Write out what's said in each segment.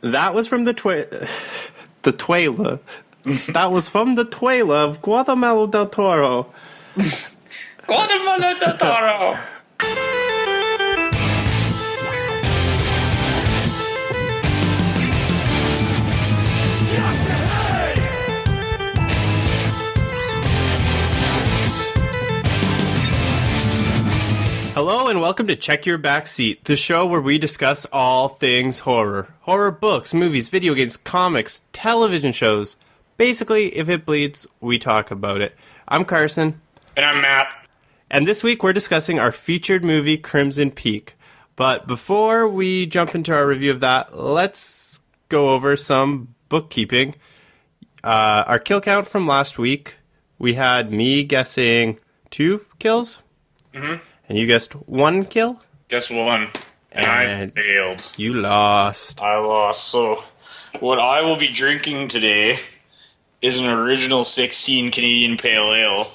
That was from the Tuela. That was from the Tuela of Guatemala del Toro. Guatemala del Toro. Hello and welcome to Check Your Backseat, the show where we discuss all things horror. Horror books, movies, video games, comics, television shows. Basically, if it bleeds, we talk about it. I'm Karson. And I'm Matt. And this week we're discussing our featured movie, Crimson Peak. But before we jump into our review of that, let's go over some bookkeeping. Our kill count from last week, we had me guessing 2 kills. Mm-hmm. And you guessed 1 kill? Guess 1. And I failed. You lost. I lost. So, what I will be drinking today is an original 16 Canadian Pale Ale.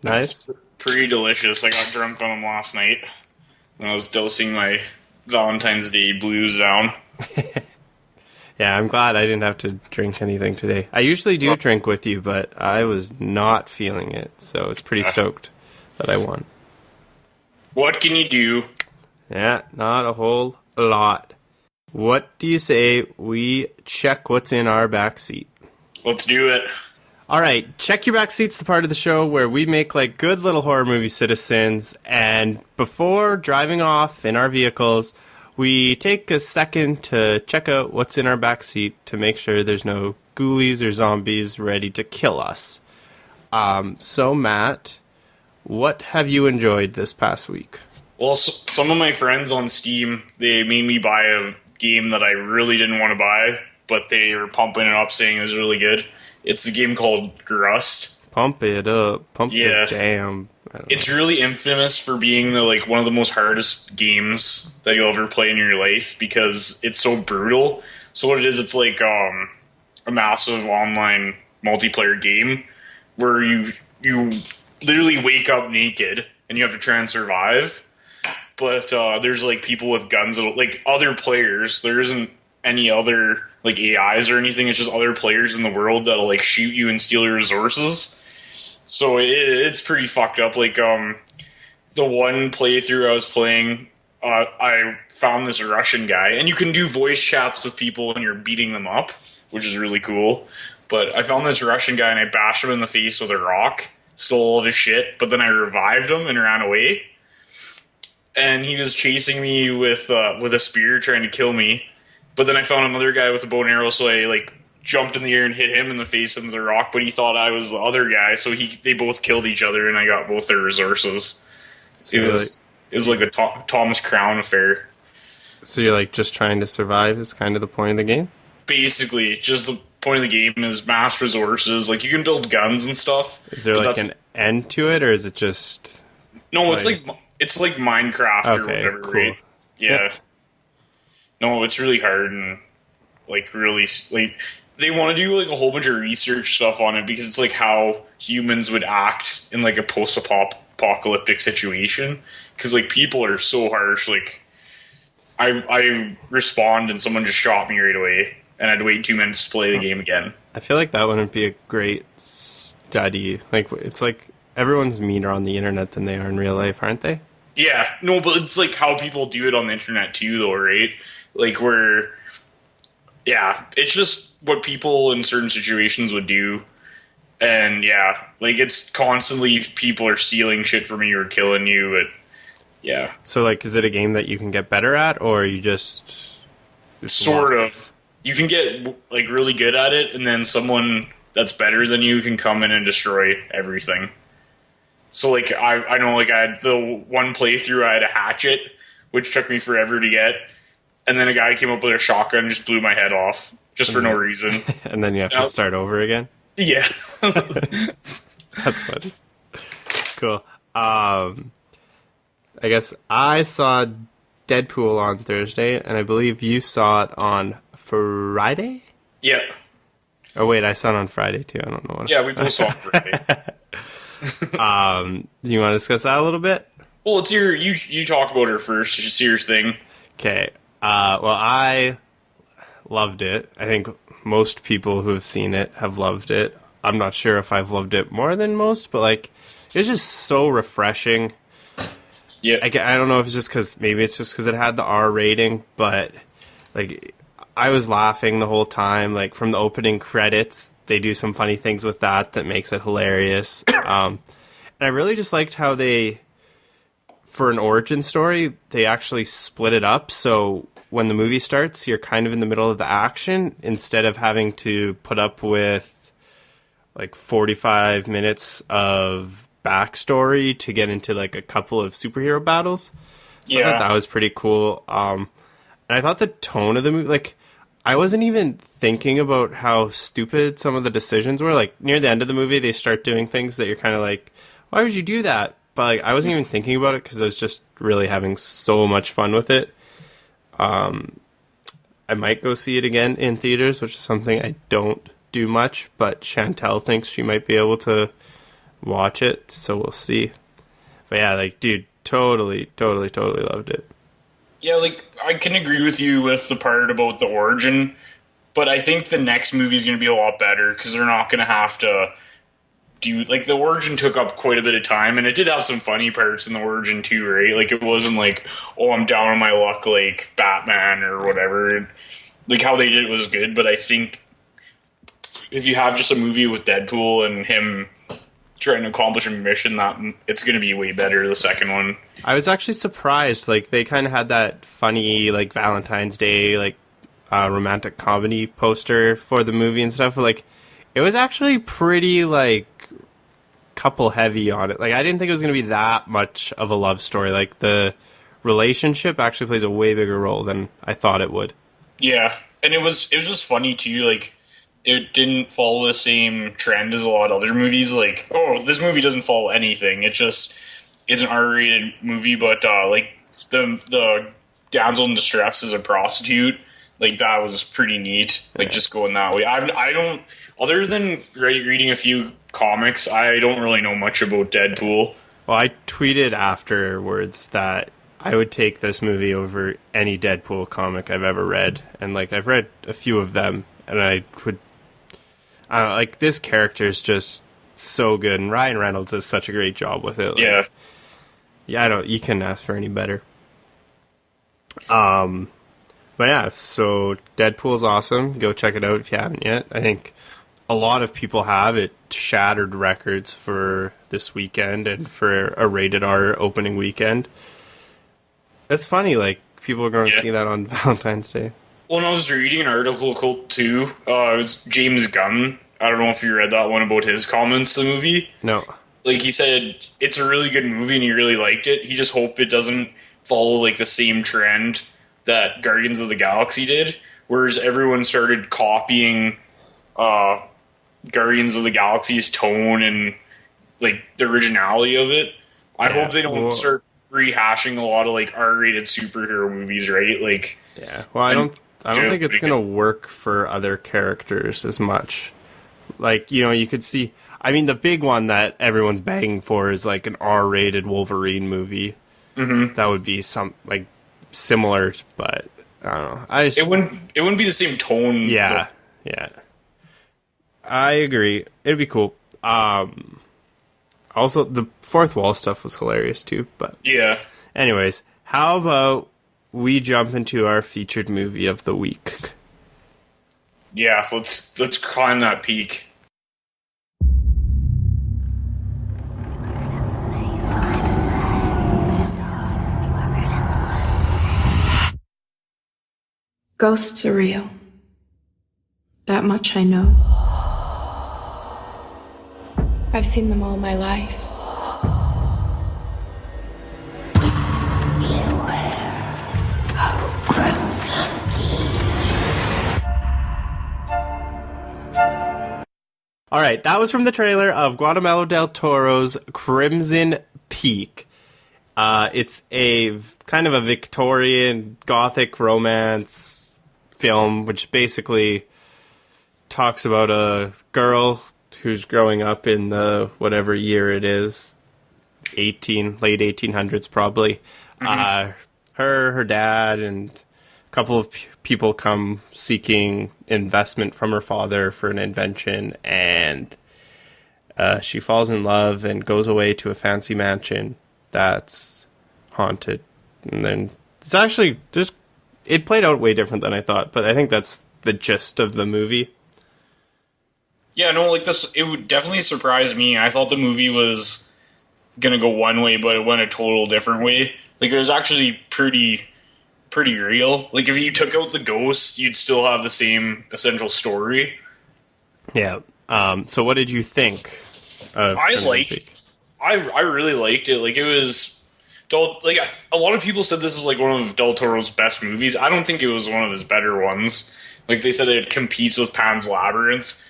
Nice. It's pretty delicious. I got drunk on them last night when I was dosing my Valentine's Day blues down. Yeah, I'm glad I didn't have to drink anything today. I usually do drink with you, but I was not feeling it, so I was pretty stoked that I won. What can you do? Yeah, not a whole lot. What do you say we check what's in our backseat? Let's do it. All right, Check Your Backseat's the part of the show where we make like good little horror movie citizens, and before driving off in our vehicles, we take a second to check out what's in our backseat to make sure there's no ghoulies or zombies ready to kill us. So Matt, what have you enjoyed this past week? Well, some of my friends on Steam, they made me buy a game that I really didn't want to buy, but they were pumping it up saying it was really good. It's the game called Rust. Pump it up. Pump the jam. It's really infamous for being one of the most hardest games that you'll ever play in your life because it's so brutal. So what it is, it's like a massive online multiplayer game where you literally wake up naked and you have to try and survive. But there's people with guns, other players. There isn't any other AIs or anything. It's just other players in the world that'll shoot you and steal your resources. So it's pretty fucked up. The one playthrough I was playing, I found this Russian guy, and you can do voice chats with people when you're beating them up, which is really cool. But I found this Russian guy and I bashed him in the face with a rock, stole all of his shit, but then I revived him and ran away. And he was chasing me with a spear trying to kill me. But then I found another guy with a bow and arrow, so I jumped in the air and hit him in the face with the rock, but he thought I was the other guy, so they both killed each other and I got both their resources. It was like a Thomas Crown affair. So you're just trying to survive is kind of the point of the game? Basically, just the point of the game is mass resources. You can build guns and stuff. Is there an end to it, or is it just... No, it's like Minecraft or whatever, cool. right? Yeah. No, it's really hard and really they want to do a whole bunch of research stuff on it because it's how humans would act in a post-apocalyptic situation. Because people are so harsh. I respond and someone just shot me right away, and I'd wait 2 minutes to play the game again. I feel like that wouldn't be a great study. It's everyone's meaner on the internet than they are in real life, aren't they? Yeah, no, but it's how people do it on the internet too, though, right? It's just what people in certain situations would do. And yeah, it's constantly people are stealing shit from you or killing you, but yeah. So is it a game that you can get better at, or you just sort of. You can get really good at it, and then someone that's better than you can come in and destroy everything. So I know I had the one playthrough I had a hatchet, which took me forever to get, and then a guy came up with a shotgun and just blew my head off just for no reason. And then you have to start over again? Yeah. That's funny. Cool. I guess I saw DEADPOOL on Thursday, and I believe you saw it on Friday? Yeah. Oh wait, I saw it on Friday too. I don't know what. Yeah, we both saw it Friday. Do you want to discuss that a little bit? Well, it's you talk about her first. It's your thing. Okay. Well, loved it. I think most people who have seen it have loved it. I'm not sure if I've loved it more than most, but like, it's just so refreshing. Yeah. I don't know if it's just because it had the R rating, but like, I was laughing the whole time. Like, from the opening credits, they do some funny things with that makes it hilarious. And I really just liked how they, for an origin story, they actually split it up. So when the movie starts, you're kind of in the middle of the action instead of having to put up with like 45 minutes of backstory to get into like a couple of superhero battles. So I thought that was pretty cool. And I thought the tone of the movie, like, I wasn't even thinking about how stupid some of the decisions were. Like, near the end of the movie, they start doing things that you're kind of like, why would you do that? But like, I wasn't even thinking about it because I was just really having so much fun with it. I might go see it again in theaters, which is something I don't do much, but Chantel thinks she might be able to watch it, so we'll see. But yeah, like, dude, totally loved it. Yeah, like, I can agree with you with the part about the origin, but I think the next movie is going to be a lot better because they're not going to have to do, like, the origin took up quite a bit of time, and it did have some funny parts in the origin too, right? Like, it wasn't like, oh, I'm down on my luck like Batman or whatever. Like, how they did it was good, but I think if you have just a movie with Deadpool and him trying to accomplish a mission, that it's going to be way better, the second one. I was actually surprised. Like, they kind of had that funny, like, Valentine's Day, like, romantic comedy poster for the movie and stuff. But, like, it was actually pretty, like, couple heavy on it. Like, I didn't think it was going to be that much of a love story. Like, the relationship actually plays a way bigger role than I thought it would. Yeah, and it was just funny, too, like, it didn't follow the same trend as a lot of other movies. Like, oh, this movie doesn't follow anything. It's an R-rated movie, but like the damsel in distress is a prostitute. Like, that was pretty neat. Like, just going that way. I don't, other than reading a few comics, I don't really know much about Deadpool. Well, I tweeted afterwards that I would take this movie over any Deadpool comic I've ever read, and like, I've read a few of them, and I don't know, like, this character is just so good, and Ryan Reynolds does such a great job with it. Like, yeah, you couldn't ask for any better. But yeah, so Deadpool's awesome. Go check it out if you haven't yet. I think a lot of people have. It shattered records for this weekend and for a rated R opening weekend. That's funny, like, people are going to see that on Valentine's Day. Well, I was reading an article too. It was James Gunn. I don't know if you read that one about his comments to the movie. No. Like, he said it's a really good movie and he really liked it. He just hoped it doesn't follow like the same trend that Guardians of the Galaxy did, whereas everyone started copying Guardians of the Galaxy's tone and like the originality of it. I hope they don't start rehashing a lot of like R-rated superhero movies, right? Like, yeah. Well, I don't think it's going to work for other characters as much. Like, you know, you could see, I mean, the big one that everyone's begging for is like an R-rated Wolverine movie. Mm-hmm. That would be some, like, similar, but I don't know. It wouldn't be the same tone. Yeah. I agree. It'd be cool. Also, the fourth wall stuff was hilarious too, but yeah. Anyways, how about we jump into our featured movie of the week? Yeah, let's climb that peak. Ghosts are real. That much I know. I've seen them all my life. All right, that was from the trailer of Guillermo del Toro's Crimson Peak. It's a kind of a Victorian Gothic romance film, which basically talks about a girl who's growing up in the whatever year it is, late 1800s probably. Mm-hmm. Her dad, and couple of people come seeking investment from her father for an invention, and she falls in love and goes away to a fancy mansion that's haunted. And then it's actually just, it played out way different than I thought, but I think that's the gist of the movie. Yeah, no, like this, it would definitely surprise me. I thought the movie was gonna go one way, but it went a total different way. Like, it was actually pretty real. Like, if you took out the ghosts, you'd still have the same essential story. Yeah. So what did you think of I really liked it. Like, it was like, a lot of people said this is like one of Del Toro's best movies. I don't think it was one of his better ones. Like, they said it competes with Pan's Labyrinth.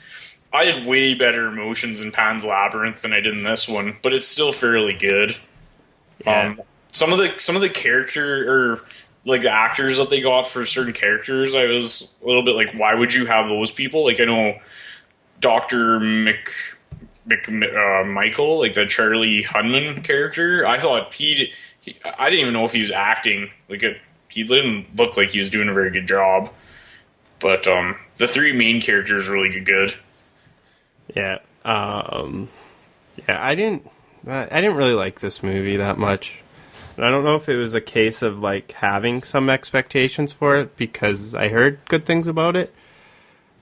I had way better emotions in Pan's Labyrinth than I did in this one, but it's still fairly good. Yeah. Some of the character, or like the actors that they got for certain characters, I was a little bit like, why would you have those people? Like, I know Dr. Michael, like the Charlie Hunman character, I thought I didn't even know if he was acting. Like, he didn't look like he was doing a very good job. But the three main characters really good. Yeah. I didn't really like this movie that much. I don't know if it was a case of like having some expectations for it because I heard good things about it.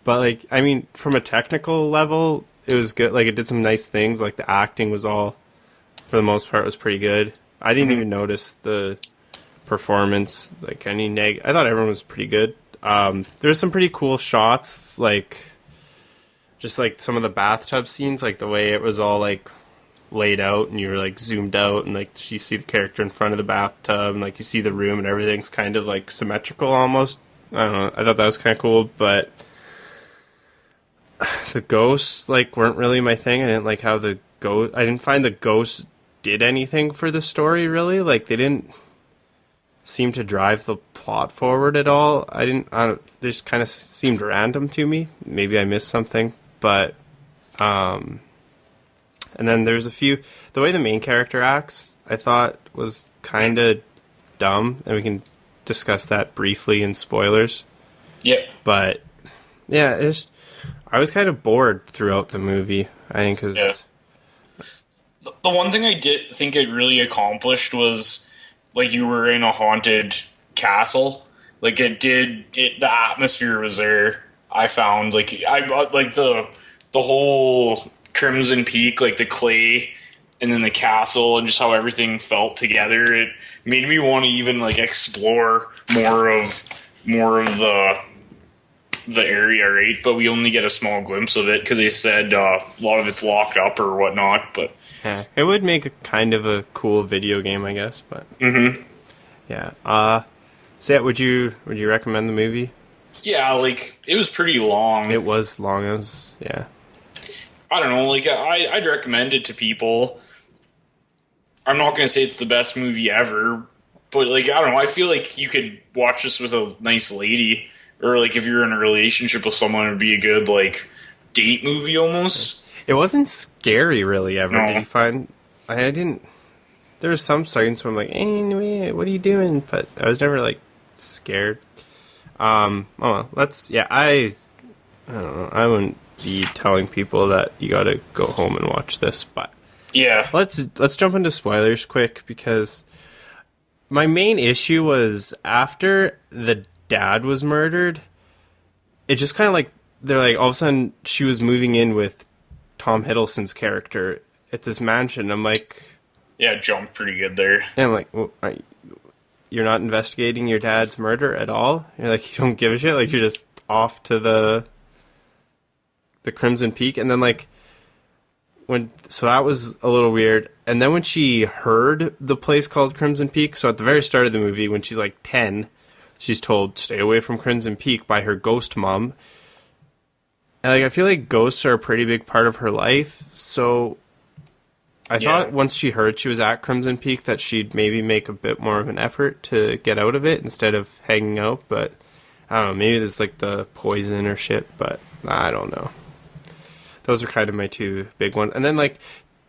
But like, I mean, from a technical level, it was good. Like, it did some nice things. Like, the acting was all, for the most part, was pretty good. I didn't even notice the performance, like any I thought everyone was pretty good. There's some pretty cool shots, like just like some of the bathtub scenes, like the way it was all like laid out and you were like zoomed out and like you see the character in front of the bathtub and like you see the room and everything's kind of like symmetrical almost. I don't know. I thought that was kind of cool, but the ghosts like weren't really my thing. I didn't like how I didn't find the ghosts did anything for the story really. Like, they didn't seem to drive the plot forward at all. They just kind of seemed random to me. Maybe I missed something, but and then there's the way the main character acts, I thought was kind of dumb, and we can discuss that briefly in spoilers. Yeah. But yeah, I was kind of bored throughout the movie, I think, 'cause Yeah. The one thing I did think it really accomplished was, like, you were in a haunted castle. Like, the atmosphere was there. I found, like, the whole Crimson Peak, like the clay and then the castle and just how everything felt together. It made me want to even like explore more of the area, right? But we only get a small glimpse of it because they said a lot of it's locked up or whatnot. But yeah, it would make a kind of a cool video game, I guess. But yeah. So yeah, would you recommend the movie? Yeah, like, it was pretty long. It was long. Yeah. I don't know, like, I'd recommend it to people. I'm not going to say it's the best movie ever, but, like, I don't know, I feel like you could watch this with a nice lady, or, like, if you're in a relationship with someone, it would be a good, like, date movie almost. It wasn't scary, really, ever. No. Did you find... I didn't... There were some signs where I'm like, hey, what are you doing? But I was never, like, scared. I don't know, I wouldn't be telling people that you gotta go home and watch this, but Yeah. let's jump into spoilers quick, because my main issue was after the dad was murdered, it just kind of like, they're like, all of a sudden she was moving in with Tom Hiddleston's character at this mansion. I'm like, Yeah, jumped pretty good there. and I'm like, well, you're not investigating your dad's murder at all? You're like, you don't give a shit? Like, you're just off to the Crimson Peak? And then, like, so that was a little weird. And then when she heard the place called Crimson Peak, so at the very start of the movie, when she's, like, 10, she's told, stay away from Crimson Peak by her ghost mom. And, like, I feel like ghosts are a pretty big part of her life, so I thought once she heard she was at Crimson Peak that she'd maybe make a bit more of an effort to get out of it instead of hanging out, but I don't know, maybe there's like the poison or shit, but I don't know. Those are kind of my two big ones. And then, like,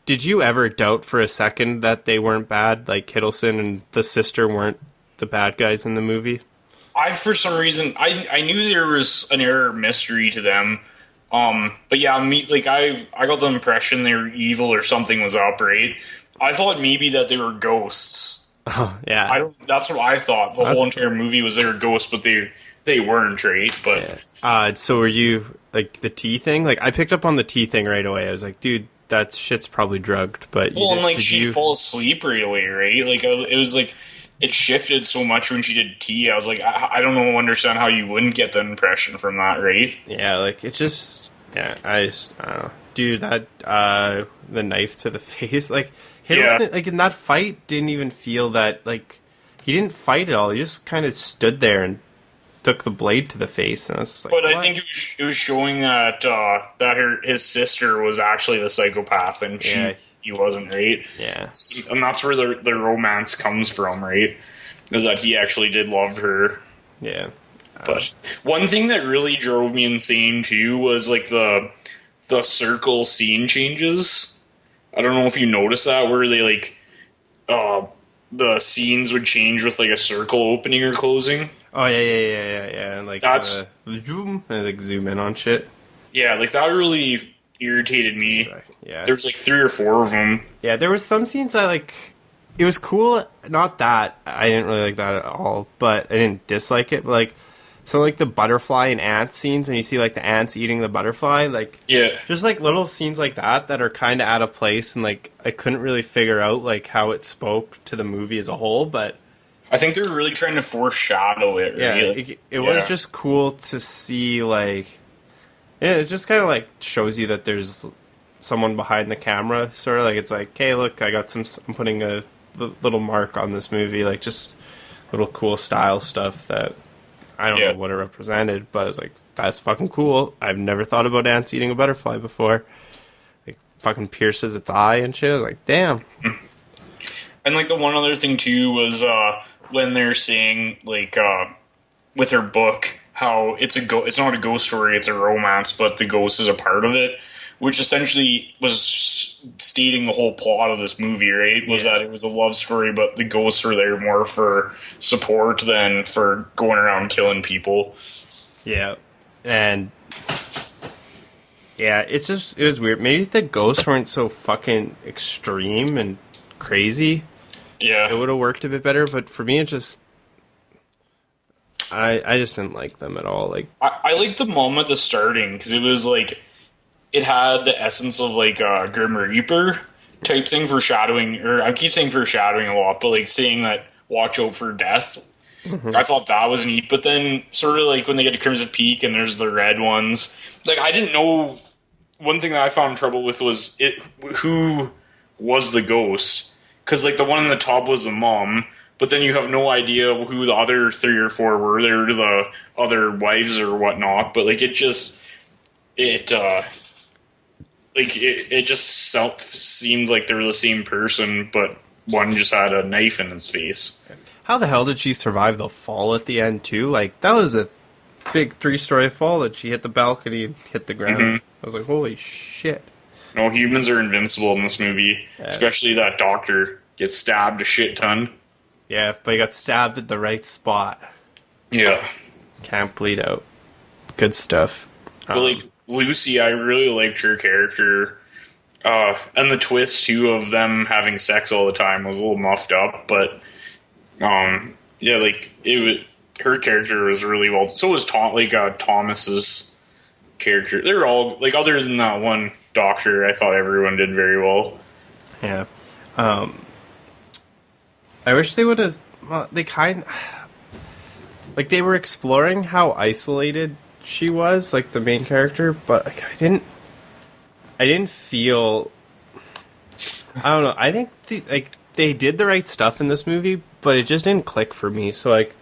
did you ever doubt for a second that they weren't bad? Like, Hiddleston and the sister weren't the bad guys in the movie? I for some reason I knew there was an air of mystery to them. But yeah, I got the impression they were evil or something was up, right? I thought maybe that they were ghosts. Oh, yeah. That's what I thought. The whole entire movie was they were ghosts, but they weren't, right? But so were you like the tea thing? Like I picked up on the tea thing right away. I was like, dude, that shit's probably drugged. But she'd fall asleep right away, right? Like it was like it shifted so much when she did tea. I was like, I don't know, understand how you wouldn't get the impression from that, right? Yeah, like it just, I don't know. Dude, that the knife to the face, like Hiddleston, like in that fight, didn't even feel that like he didn't fight at all. He just kind of stood there and took the blade to the face, and I was just like, but what? I think it was showing that his sister was actually the psychopath, and he wasn't, right? Yeah. And that's where the romance comes from, right? Is that he actually did love her. Yeah. But one thing that really drove me insane too was like the circle scene changes. I don't know if you noticed that, where they like the scenes would change with like a circle opening or closing. Oh yeah. And like that's zoom and like zoom in on shit. Yeah, like that really irritated me. Yeah, there's like 3 or 4 of them. Yeah, there was some scenes that like it was cool. Not that I didn't really like that at all, but I didn't dislike it. But like so like the butterfly and ant scenes, when you see like the ants eating the butterfly, like just like little scenes like that are kind of out of place, and like I couldn't really figure out like how it spoke to the movie as a whole. But I think they're really trying to foreshadow it. Right? Yeah, it was just cool to see like. Yeah, it just kind of like shows you that there's someone behind the camera, sort of like it's like, hey, look, I'm putting a little mark on this movie, like just little cool style stuff that I don't know what it represented, but it's like, that's fucking cool. I've never thought about ants eating a butterfly before. Like fucking pierces its eye and shit. I was like, damn. And like the one other thing too was when they're saying like with her book, how it's not a ghost story, it's a romance, but the ghost is a part of it, which essentially was stating the whole plot of this movie, right? Was that it was a love story, but the ghosts were there more for support than for going around killing people. Yeah. And yeah, it was weird. Maybe if the ghosts weren't so fucking extreme and crazy, it would have worked a bit better, but for me it just I just didn't like them at all. Like I liked the mom at the starting because it was like it had the essence of like a Grim Reaper type thing, foreshadowing. Or I keep saying foreshadowing a lot, but like saying that watch out for death. Mm-hmm. I thought that was neat. But then sort of like when they get to Crimson Peak and there's the red ones, like I didn't know. One thing that I found trouble with was who was the ghost, because like the one in the top was the mom. But then you have no idea who the other 3 or 4 were. They were the other wives or whatnot. But like it just seemed like they were the same person, but one just had a knife in his face. How the hell did she survive the fall at the end too? Like that was a big 3-story fall that she hit the balcony and hit the ground. Mm-hmm. I was like, holy shit. No, humans are invincible in this movie. Yeah. Especially that doctor gets stabbed a shit ton. Yeah, but he got stabbed at the right spot. Yeah. Can't bleed out. Good stuff. But like Lucy, I really liked her character. And the twist too of them having sex all the time was a little muffed up, but like her character was really well. So was Thomas's character. They were all like, other than that one doctor, I thought everyone did very well. Yeah. I wish they would have. Well, they they were exploring how isolated she was, like the main character, but like I didn't feel. I don't know. I think they did the right stuff in this movie, but it just didn't click for me. So like,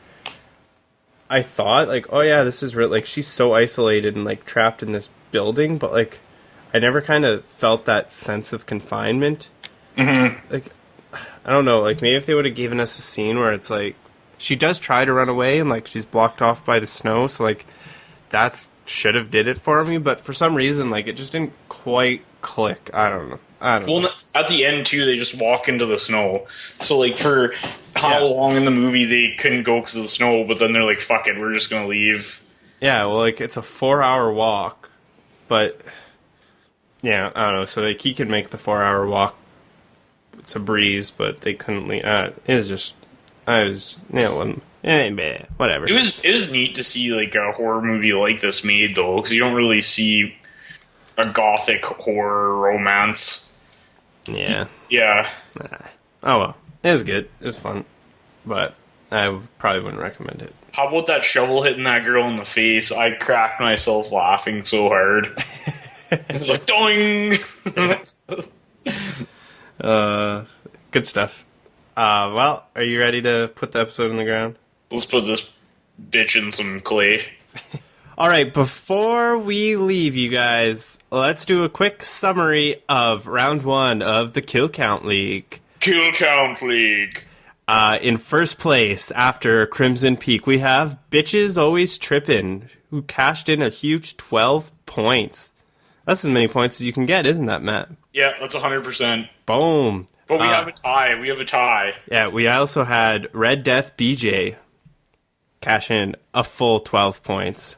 I thought like, oh yeah, this is real. Like she's so isolated and like trapped in this building, but like, I never kind of felt that sense of confinement. Mm-hmm. Like. I don't know, like, maybe if they would have given us a scene where it's, like, she does try to run away, and, like, she's blocked off by the snow, so, like, that should have did it for me, but for some reason, like, it just didn't quite click. I don't know. Well, at the end, too, they just walk into the snow. So, like, for how long in the movie they couldn't go because of the snow, but then they're like, fuck it, we're just going to leave. Yeah, well, like, it's a 4-hour walk, but, yeah, I don't know. So, like, he can make the 4-hour walk. It's a breeze, but they couldn't leave. Whatever. It was neat to see, like, a horror movie like this made, though, because you don't really see a gothic horror romance. Yeah. Yeah. Oh, well. It was good. It was fun. But I probably wouldn't recommend it. How about that shovel hitting that girl in the face? I cracked myself laughing so hard. It's like, doing. Good stuff. Well, are you ready to put the episode in the ground? Let's put this bitch in some clay. All right, before we leave, you guys, let's do a quick summary of round 1 of the Kill Count League. Kill Count League. In first place, after Crimson Peak, we have Bitches Always Trippin', who cashed in a huge 12 points. That's as many points as you can get, isn't that, Matt? Yeah, that's 100%. Boom. But we have a tie. Yeah, we also had Red Death BJ cash in a full 12 points.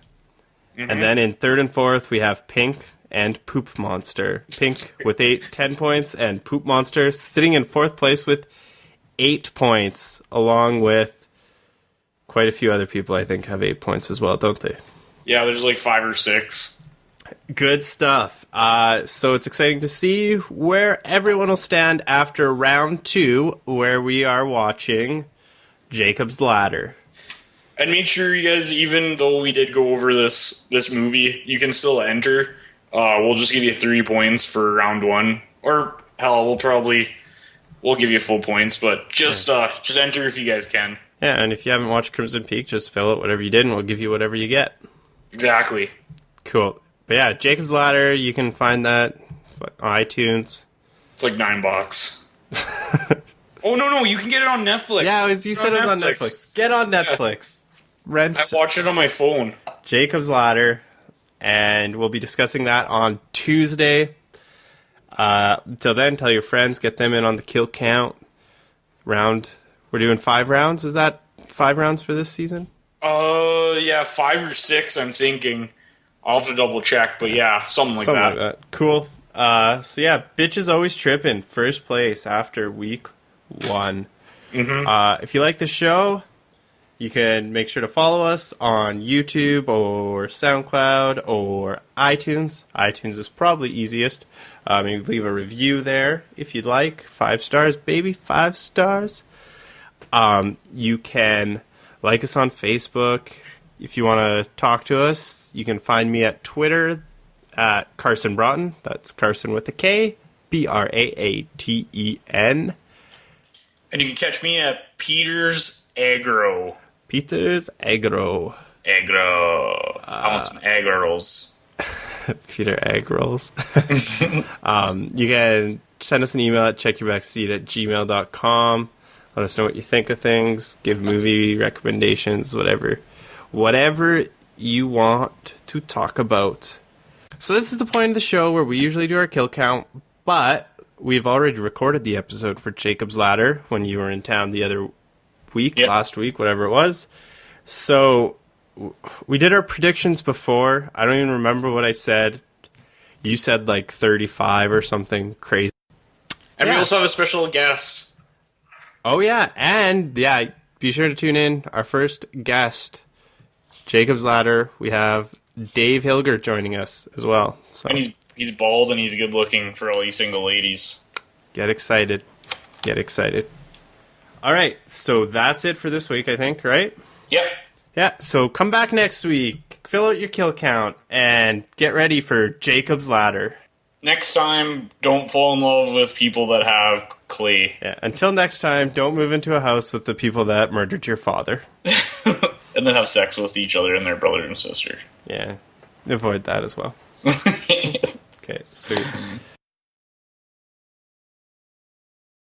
Mm-hmm. And then in third and fourth, we have Pink and Poop Monster. Pink with 10 points, and Poop Monster sitting in fourth place with 8 points, along with quite a few other people, I think, have 8 points as well, don't they? Yeah, there's like 5 or 6. Good stuff. So it's exciting to see where everyone will stand after round 2, where we are watching Jacob's Ladder. And make sure you guys, even though we did go over this movie, you can still enter. We'll just give you 3 points for round 1. Or, hell, we'll give you full points, but just enter if you guys can. Yeah, and if you haven't watched Crimson Peak, just fill out whatever you did, and we'll give you whatever you get. Exactly. Cool. But yeah, Jacob's Ladder, you can find that on iTunes. It's like $9. Oh, no, you can get it on Netflix. Yeah, you said it was on Netflix. Get on Netflix. Rent. I watch it on my phone. Jacob's Ladder, and we'll be discussing that on Tuesday. Until then, tell your friends, get them in on the kill count round. We're doing 5 rounds. Is that 5 rounds for this season? Yeah, 5 or 6, I'm thinking. I'll have to double check, but yeah, something like that. Cool. So yeah, Bitches Always Trippin', first place after week 1. Mm-hmm. If you like the show, you can make sure to follow us on YouTube or SoundCloud or iTunes. iTunes is probably easiest. Maybe leave a review there if you'd like. 5 stars, baby, 5 stars. You can like us on Facebook. If you want to talk to us, you can find me at Twitter at Karson Broughton. That's Karson with a K, Braaten. And you can catch me at Peter's Agro. Peter's Agro. I want some egg rolls. Peter Egg Rolls. You can send us an email at checkyourbackseat@gmail.com. Let us know what you think of things. Give movie recommendations, whatever you want to talk about. So this is the point of the show where we usually do our kill count, but we've already recorded the episode for Jacob's Ladder when you were in town the other week, last week, whatever it was. So we did our predictions before. I don't even remember what I said. You said like 35 or something crazy. And we also have a special guest. Oh yeah, and yeah, be sure to tune in. Our first guest, Jacob's Ladder. We have Dave Hilger joining us as well. So. And he's bald and he's good looking for all you single ladies. Get excited. All right, so that's it for this week, I think, right? Yep. Yeah, so come back next week, fill out your kill count, and get ready for Jacob's Ladder. Next time, don't fall in love with people that have clay. Yeah, until next time, don't move into a house with the people that murdered your father. And then have sex with each other and their brother and sister. Yeah, avoid that as well. Okay, sweet.